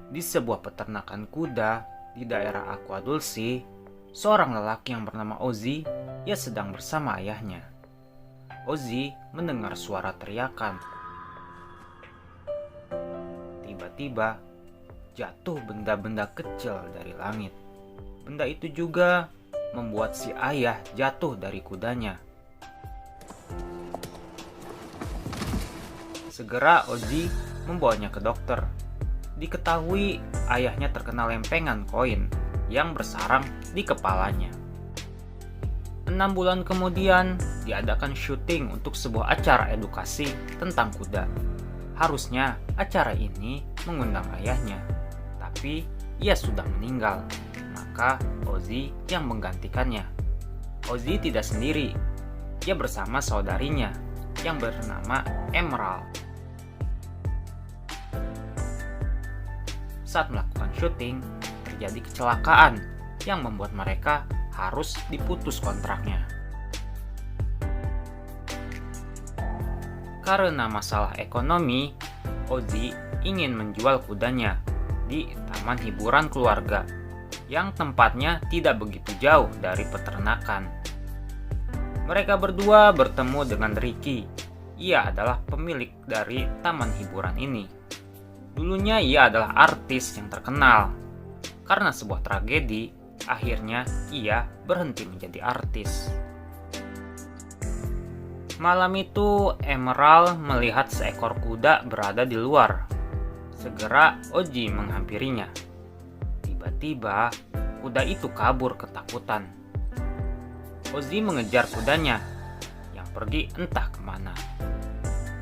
Di sebuah peternakan kuda di daerah Aquadulsi, seorang lelaki yang bernama Ozzy, ia sedang bersama ayahnya. Ozzy mendengar suara teriakan. Tiba-tiba jatuh benda-benda kecil dari langit. Benda itu juga membuat si ayah jatuh dari kudanya. Segera Ozzy membawanya ke dokter. Diketahui ayahnya terkena lempengan koin yang bersarang di kepalanya. 6 bulan kemudian diadakan syuting untuk sebuah acara edukasi tentang kuda. Harusnya acara ini mengundang ayahnya, tapi ia sudah meninggal. Maka Ozzy yang menggantikannya. Ozzy tidak sendiri, ia bersama saudarinya yang bernama Emerald. Saat melakukan syuting, terjadi kecelakaan yang membuat mereka harus diputus kontraknya. Karena masalah ekonomi, Ozzy ingin menjual kudanya di taman hiburan keluarga yang tempatnya tidak begitu jauh dari peternakan. Mereka berdua bertemu dengan Ricky. Ia adalah pemilik dari taman hiburan ini. Dulunya ia adalah artis yang terkenal. Karena sebuah tragedi, akhirnya ia berhenti menjadi artis. Malam itu, Emerald melihat seekor kuda berada di luar. Segera Ozzy menghampirinya. Tiba-tiba, kuda itu kabur ketakutan. Ozzy mengejar kudanya, yang pergi entah kemana.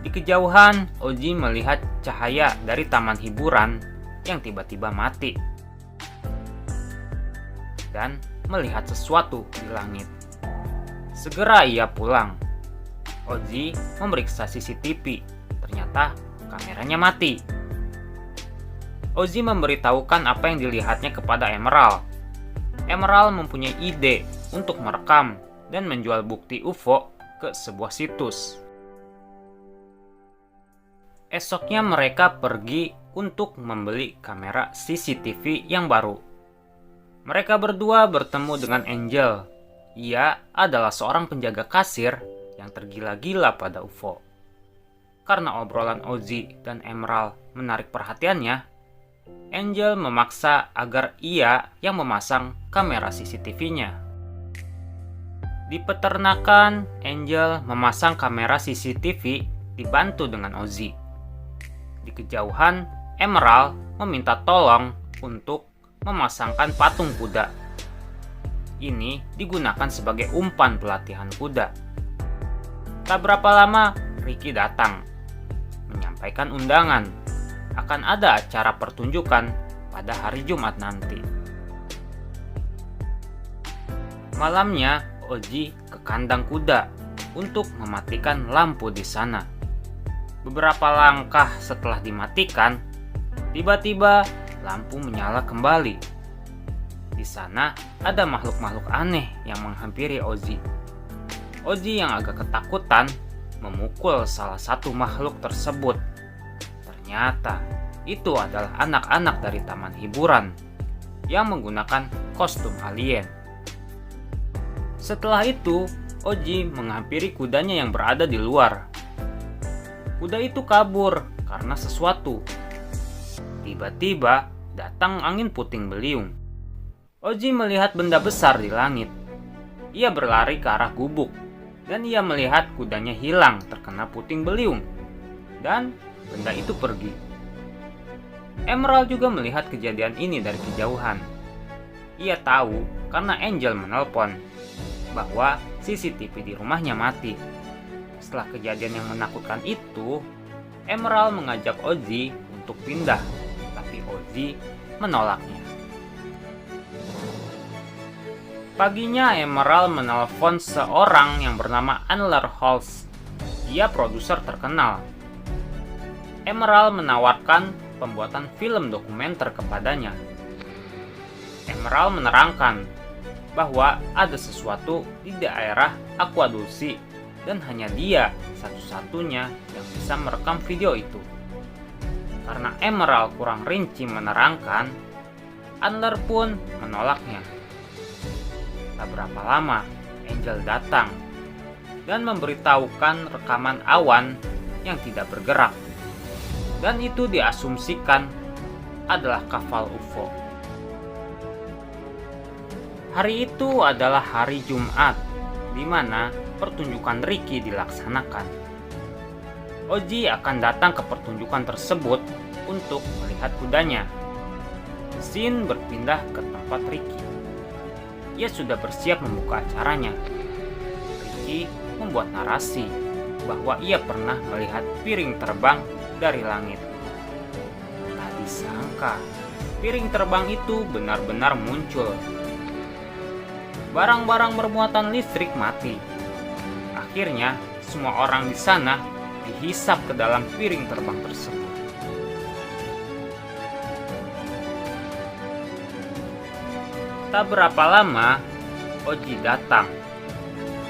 Di kejauhan, Ozzy melihat cahaya dari taman hiburan yang tiba-tiba mati. Dan melihat sesuatu di langit. Segera ia pulang. Ozzy memeriksa CCTV. Ternyata kameranya mati. Ozzy memberitahukan apa yang dilihatnya kepada Emerald. Emerald mempunyai ide untuk merekam dan menjual bukti UFO ke sebuah situs. Esoknya mereka pergi untuk membeli kamera CCTV yang baru. Mereka berdua bertemu dengan Angel. Ia adalah seorang penjaga kasir yang tergila-gila pada UFO. Karena obrolan Ozzy dan Emerald menarik perhatiannya, Angel memaksa agar ia yang memasang kamera CCTV-nya. Di peternakan, Angel memasang kamera CCTV dibantu dengan Ozzy. Di kejauhan, Emerald meminta tolong untuk memasangkan patung kuda. Ini digunakan sebagai umpan pelatihan kuda. Tak berapa lama, Ricky datang, menyampaikan undangan. Akan ada acara pertunjukan pada hari Jumat nanti. Malamnya, Ozzy ke kandang kuda untuk mematikan lampu di sana. Beberapa langkah setelah dimatikan, tiba-tiba lampu menyala kembali. Di sana ada makhluk-makhluk aneh yang menghampiri Ozzy. Ozzy yang agak ketakutan memukul salah satu makhluk tersebut. Ternyata itu adalah anak-anak dari taman hiburan yang menggunakan kostum alien. Setelah itu, Ozzy menghampiri kudanya yang berada di luar. Kuda itu kabur karena sesuatu. Tiba-tiba datang angin puting beliung. Ozzy melihat benda besar di langit. Ia berlari ke arah gubuk dan ia melihat kudanya hilang terkena puting beliung. Dan benda itu pergi. Emerald juga melihat kejadian ini dari kejauhan. Ia tahu karena Angel menelpon bahwa CCTV di rumahnya mati. Setelah kejadian yang menakutkan itu, Emerald mengajak Ozzy untuk pindah, tapi Ozzy menolaknya. Paginya Emerald menelpon seorang yang bernama Anler Holst. Dia produser terkenal. Emerald menawarkan pembuatan film dokumenter kepadanya. Emerald menerangkan bahwa ada sesuatu di daerah Aquadulsi dan hanya dia satu-satunya yang bisa merekam video itu. Karena Emerald kurang rinci menerangkan, Anler pun menolaknya. Tak berapa lama, Angel datang dan memberitahukan rekaman awan yang tidak bergerak. Dan itu diasumsikan adalah kapal UFO. Hari itu adalah hari Jumat, di mana pertunjukan Ricky dilaksanakan. Oji akan datang ke pertunjukan tersebut untuk melihat kudanya. Scene berpindah ke tempat Ricky. Ia sudah bersiap membuka acaranya. Ricky membuat narasi bahwa ia pernah melihat piring terbang dari langit. Tak disangka, piring terbang itu benar-benar muncul. Barang-barang bermuatan listrik mati. Akhirnya, semua orang di sana dihisap ke dalam piring terbang tersebut. Tak berapa lama, Oji datang.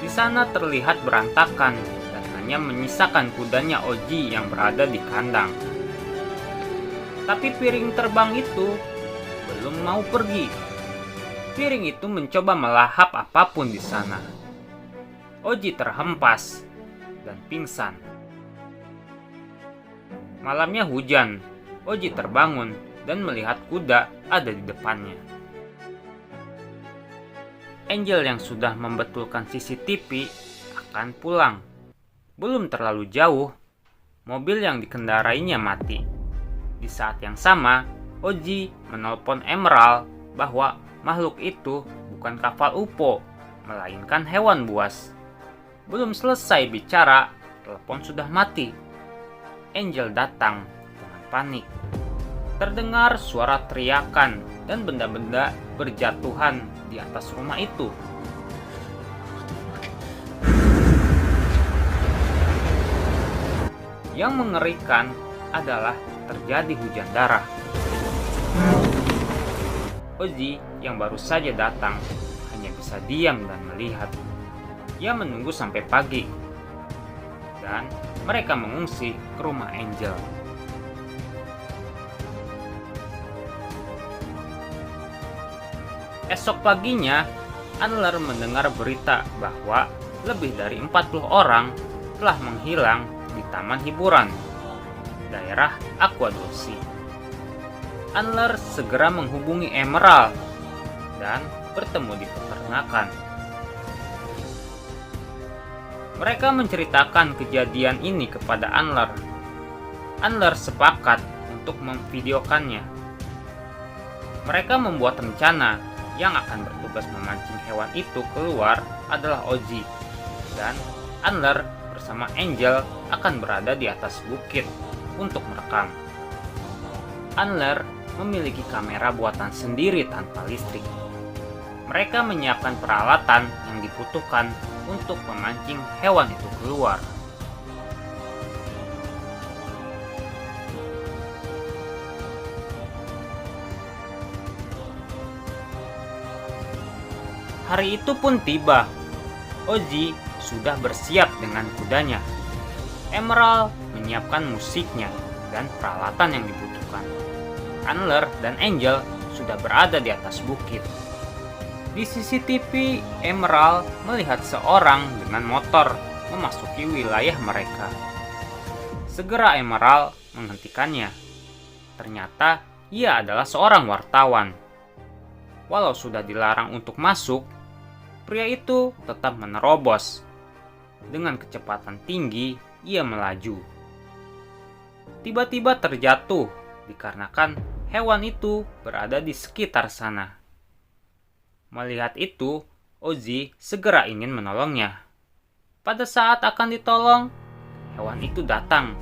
Di sana terlihat berantakan dan hanya menyisakan kudanya Oji yang berada di kandang. Tapi piring terbang itu belum mau pergi. Piring itu mencoba melahap apapun di sana. Oji terhempas dan pingsan. Malamnya hujan. Oji terbangun dan melihat kuda ada di depannya. Angel yang sudah membetulkan CCTV akan pulang. Belum terlalu jauh, mobil yang dikendarainya mati. Di saat yang sama, Oji menelpon Emerald bahwa makhluk itu bukan kapal UFO, melainkan hewan buas. Belum selesai bicara, telepon sudah mati. Angel datang dengan panik. Terdengar suara teriakan dan benda-benda berjatuhan di atas rumah itu. Yang mengerikan adalah terjadi hujan darah. Oji yang baru saja datang hanya bisa diam dan melihat. Ia menunggu sampai pagi. Dan mereka mengungsi ke rumah Angel. Esok paginya, Anler mendengar berita bahwa lebih dari 40 orang telah menghilang di taman hiburan, daerah Aquadolci. Anler segera menghubungi Emerald dan bertemu di peternakan. Mereka menceritakan kejadian ini kepada Anler. Anler sepakat untuk memvideokannya. Mereka membuat rencana. Yang akan bertugas memancing hewan itu keluar adalah Oji. Dan Anler bersama Angel akan berada di atas bukit untuk merekam. Anler memiliki kamera buatan sendiri tanpa listrik. Mereka menyiapkan peralatan yang dibutuhkan untuk memancing hewan itu keluar. Hari itu pun tiba. Oji sudah bersiap dengan kudanya. Emerald menyiapkan musiknya dan peralatan yang dibutuhkan. Anler dan Angel sudah berada di atas bukit. Di CCTV, Emerald melihat seorang dengan motor memasuki wilayah mereka. Segera Emerald menghentikannya. Ternyata ia adalah seorang wartawan. Walau sudah dilarang untuk masuk, pria itu tetap menerobos. Dengan kecepatan tinggi, ia melaju. Tiba-tiba terjatuh dikarenakan hewan itu berada di sekitar sana. Melihat itu, Oji segera ingin menolongnya. Pada saat akan ditolong, hewan itu datang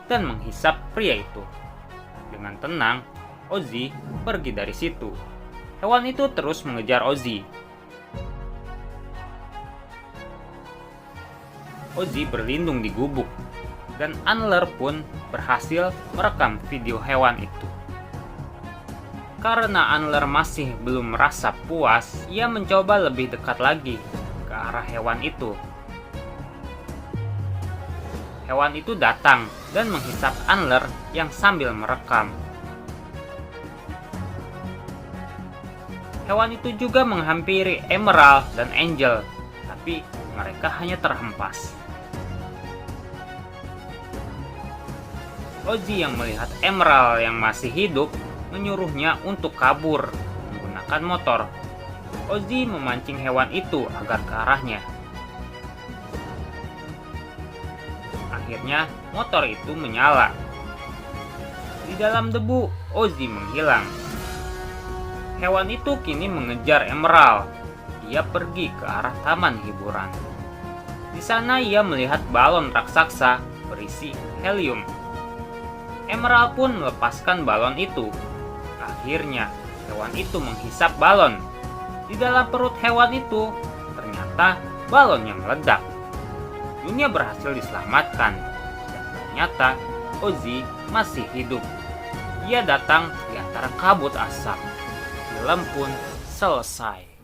dan menghisap pria itu. Dengan tenang, Oji pergi dari situ. Hewan itu terus mengejar Oji. Oji berlindung di gubuk, dan Anler pun berhasil merekam video hewan itu. Karena Anler masih belum merasa puas, ia mencoba lebih dekat lagi ke arah hewan itu. Hewan itu datang dan menghisap Antler yang sambil merekam. Hewan itu juga menghampiri Emerald dan Angel, tapi mereka hanya terhempas. Ozzy yang melihat Emerald yang masih hidup menyuruhnya untuk kabur menggunakan motor. Ozzy memancing hewan itu agar ke arahnya. Akhirnya motor itu menyala. Di dalam debu, Ozzy menghilang. Hewan itu kini mengejar Emerald. Ia pergi ke arah taman hiburan. Di sana ia melihat balon raksasa berisi helium. Emerald pun melepaskan balon itu. Akhirnya, hewan itu menghisap balon. Di dalam perut hewan itu, ternyata balonnya meledak. Dunia berhasil diselamatkan, dan ternyata Ozzy masih hidup. Ia datang di antara kabut asap. Film pun selesai.